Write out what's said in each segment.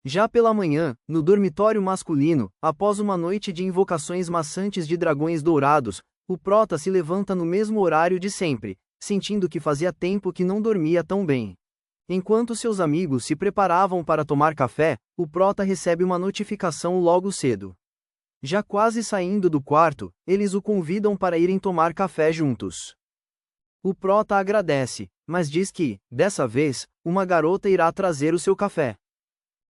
Já pela manhã, no dormitório masculino, após uma noite de invocações maçantes de dragões dourados, o prota se levanta no mesmo horário de sempre, sentindo que fazia tempo que não dormia tão bem. Enquanto seus amigos se preparavam para tomar café, o prota recebe uma notificação logo cedo. Já quase saindo do quarto, eles o convidam para irem tomar café juntos. O prota agradece, mas diz que, dessa vez, uma garota irá trazer o seu café.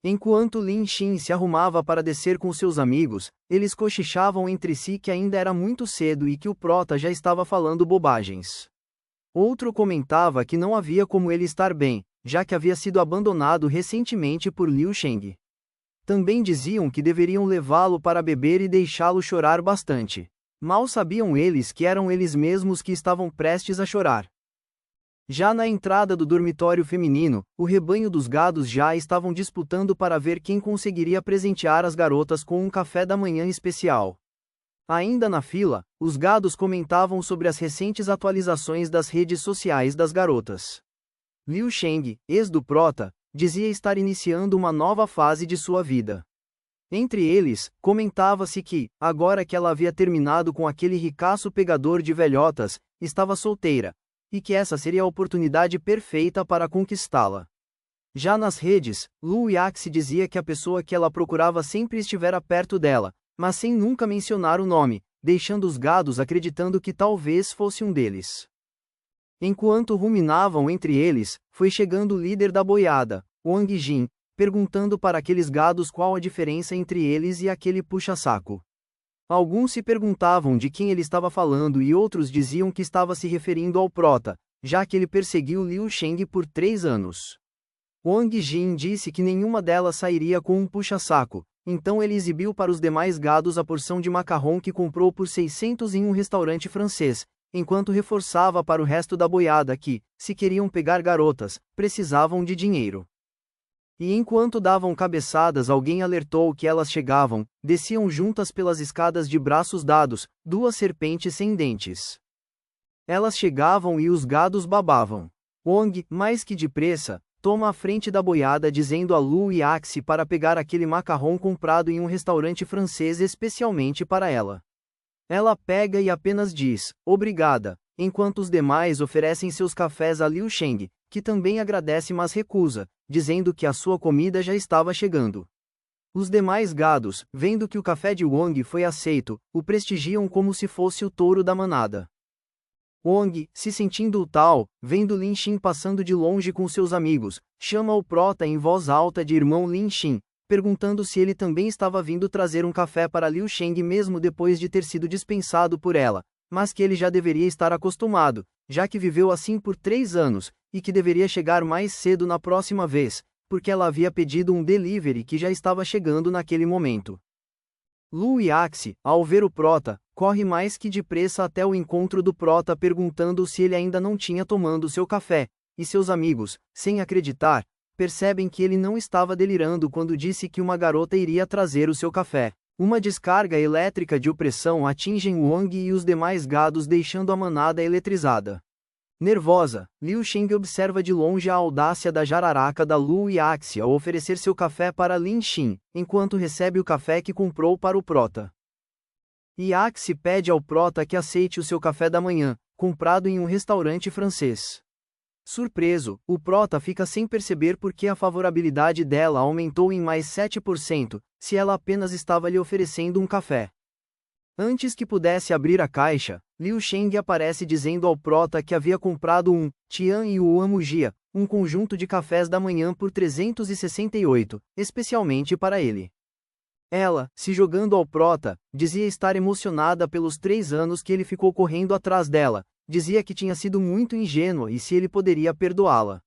Enquanto Lin Xin se arrumava para descer com seus amigos, eles cochichavam entre si que ainda era muito cedo e que o prota já estava falando bobagens. Outro comentava que não havia como ele estar bem, já que havia sido abandonado recentemente por Liu Sheng. Também diziam que deveriam levá-lo para beber e deixá-lo chorar bastante. Mal sabiam eles que eram eles mesmos que estavam prestes a chorar. Já na entrada do dormitório feminino, o rebanho dos gados já estavam disputando para ver quem conseguiria presentear as garotas com um café da manhã especial. Ainda na fila, os gados comentavam sobre as recentes atualizações das redes sociais das garotas. Liu Sheng, ex do prota, dizia estar iniciando uma nova fase de sua vida. Entre eles, comentava-se que, agora que ela havia terminado com aquele ricaço pegador de velhotas, estava solteira, e que essa seria a oportunidade perfeita para conquistá-la. Já nas redes, Lu Yaxi dizia que a pessoa que ela procurava sempre estivera perto dela, mas sem nunca mencionar o nome, deixando os gados acreditando que talvez fosse um deles. Enquanto ruminavam entre eles, foi chegando o líder da boiada, Wang Jin, perguntando para aqueles gados qual a diferença entre eles e aquele puxa-saco. Alguns se perguntavam de quem ele estava falando e outros diziam que estava se referindo ao prota, já que ele perseguiu Liu Sheng por 3 anos. Wang Jin disse que nenhuma delas sairia com um puxa-saco, então ele exibiu para os demais gados a porção de macarrão que comprou por 600 em um restaurante francês, enquanto reforçava para o resto da boiada que, se queriam pegar garotas, precisavam de dinheiro. E enquanto davam cabeçadas, alguém alertou que elas chegavam, desciam juntas pelas escadas de braços dados, 2 serpentes sem dentes. Elas chegavam e os gados babavam. Wong, mais que depressa, toma a frente da boiada dizendo a Lu Yaxi para pegar aquele macarrão comprado em um restaurante francês especialmente para ela. Ela pega e apenas diz, obrigada, enquanto os demais oferecem seus cafés a Liu Sheng, que também agradece mas recusa, dizendo que a sua comida já estava chegando. Os demais gados, vendo que o café de Wong foi aceito, o prestigiam como se fosse o touro da manada. Wong, se sentindo tal, vendo Lin Xin passando de longe com seus amigos, chama o prota em voz alta de irmão Lin Xin, perguntando se ele também estava vindo trazer um café para Liu Sheng mesmo depois de ter sido dispensado por ela, mas que ele já deveria estar acostumado, já que viveu assim por 3 anos, e que deveria chegar mais cedo na próxima vez, porque ela havia pedido um delivery que já estava chegando naquele momento. Lu Yaxi, ao ver o prota, corre mais que depressa até o encontro do prota perguntando se ele ainda não tinha tomado seu café, e seus amigos, sem acreditar, percebem que ele não estava delirando quando disse que uma garota iria trazer o seu café. Uma descarga elétrica de opressão atinge Wang e os demais gados deixando a manada eletrizada. Nervosa, Liu Sheng observa de longe a audácia da jararaca da Lu Yaxi ao oferecer seu café para Lin Xin, enquanto recebe o café que comprou para o prota. Yaxi pede ao prota que aceite o seu café da manhã, comprado em um restaurante francês. Surpreso, o prota fica sem perceber porque a favorabilidade dela aumentou em mais 7%, se ela apenas estava lhe oferecendo um café. Antes que pudesse abrir a caixa, Liu Sheng aparece dizendo ao prota que havia comprado um Tian Yuan Mugia, um conjunto de cafés da manhã por 368, especialmente para ele. Ela, se jogando ao prota, dizia estar emocionada pelos 3 anos que ele ficou correndo atrás dela, dizia que tinha sido muito ingênua e se ele poderia perdoá-la.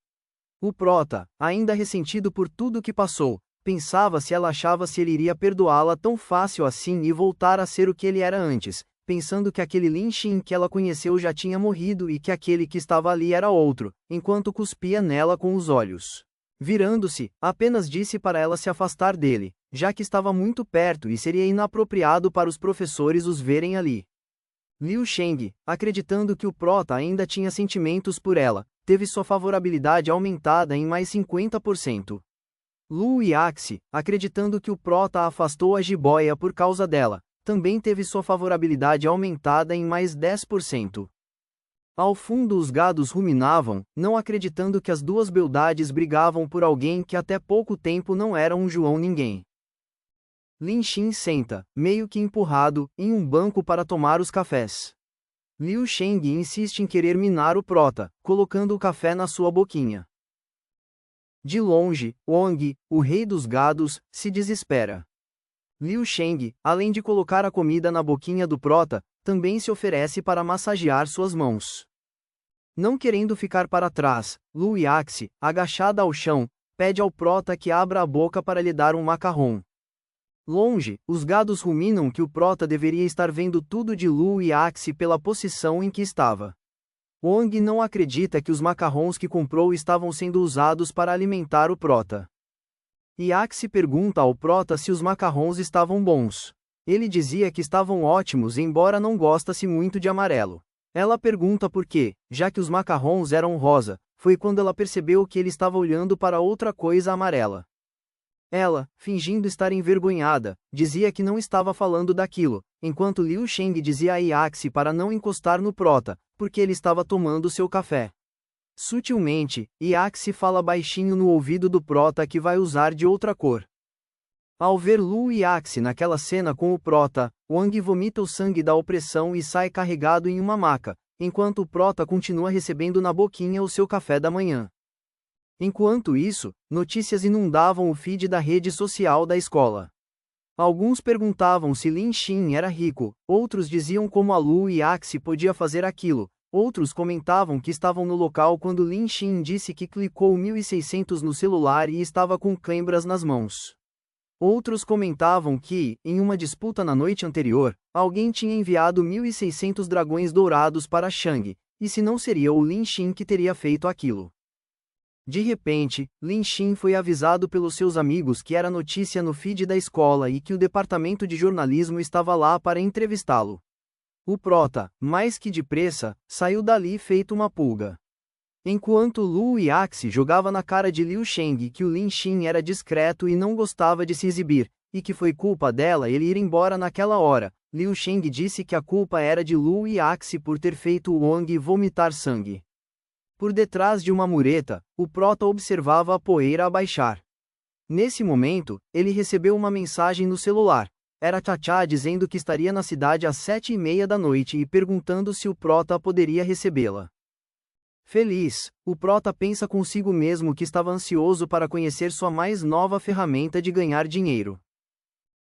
O prota, ainda ressentido por tudo que passou, pensava se ela achava se ele iria perdoá-la tão fácil assim e voltar a ser o que ele era antes, pensando que aquele Lin Xin que ela conheceu já tinha morrido e que aquele que estava ali era outro, enquanto cuspia nela com os olhos. Virando-se, apenas disse para ela se afastar dele, já que estava muito perto e seria inapropriado para os professores os verem ali. Liu Sheng, acreditando que o prota ainda tinha sentimentos por ela, teve sua favorabilidade aumentada em mais 50%. Lu Yaxi, acreditando que o Prota afastou a jiboia por causa dela, também teve sua favorabilidade aumentada em mais 10%. Ao fundo os gados ruminavam, não acreditando que as duas beldades brigavam por alguém que até pouco tempo não era um João ninguém. Lin Xin senta, meio que empurrado, em um banco para tomar os cafés. Liu Sheng insiste em querer minar o Prota, colocando o café na sua boquinha. De longe, Wang, o rei dos gados, se desespera. Liu Sheng, além de colocar a comida na boquinha do Prota, também se oferece para massagear suas mãos. Não querendo ficar para trás, Lu Yaxi, agachada ao chão, pede ao Prota que abra a boca para lhe dar um macarrão. Longe, os gados ruminam que o Prota deveria estar vendo tudo de Lu Yaxi pela posição em que estava. Wang não acredita que os macarrões que comprou estavam sendo usados para alimentar o Prota. Yaxi pergunta ao Prota se os macarrões estavam bons. Ele dizia que estavam ótimos embora não gostasse muito de amarelo. Ela pergunta por quê, já que os macarrões eram rosa, foi quando ela percebeu que ele estava olhando para outra coisa amarela. Ela, fingindo estar envergonhada, dizia que não estava falando daquilo, enquanto Liu Sheng dizia a Yaxi para não encostar no Prota, porque ele estava tomando seu café. Sutilmente, Yaxi fala baixinho no ouvido do Prota que vai usar de outra cor. Ao ver Lu Yaxi naquela cena com o Prota, Wang vomita o sangue da opressão e sai carregado em uma maca, enquanto o Prota continua recebendo na boquinha o seu café da manhã. Enquanto isso, notícias inundavam o feed da rede social da escola. Alguns perguntavam se Lin Xin era rico, outros diziam como a Lu Yaxi podia fazer aquilo, outros comentavam que estavam no local quando Lin Xin disse que clicou 1.600 no celular e estava com câimbras nas mãos. Outros comentavam que, em uma disputa na noite anterior, alguém tinha enviado 1.600 dragões dourados para Shang, e se não seria o Lin Xin que teria feito aquilo. De repente, Lin Xin foi avisado pelos seus amigos que era notícia no feed da escola e que o departamento de jornalismo estava lá para entrevistá-lo. O Prota, mais que depressa, saiu dali feito uma pulga. Enquanto Lu Yaxi jogava na cara de Liu Sheng que o Lin Xin era discreto e não gostava de se exibir, e que foi culpa dela ele ir embora naquela hora, Liu Sheng disse que a culpa era de Lu Yaxi por ter feito Wang vomitar sangue. Por detrás de uma mureta, o Prota observava a poeira abaixar. Nesse momento, ele recebeu uma mensagem no celular. Era Tchá dizendo que estaria na cidade às 7:30 da noite e perguntando se o Prota poderia recebê-la. Feliz, o Prota pensa consigo mesmo que estava ansioso para conhecer sua mais nova ferramenta de ganhar dinheiro.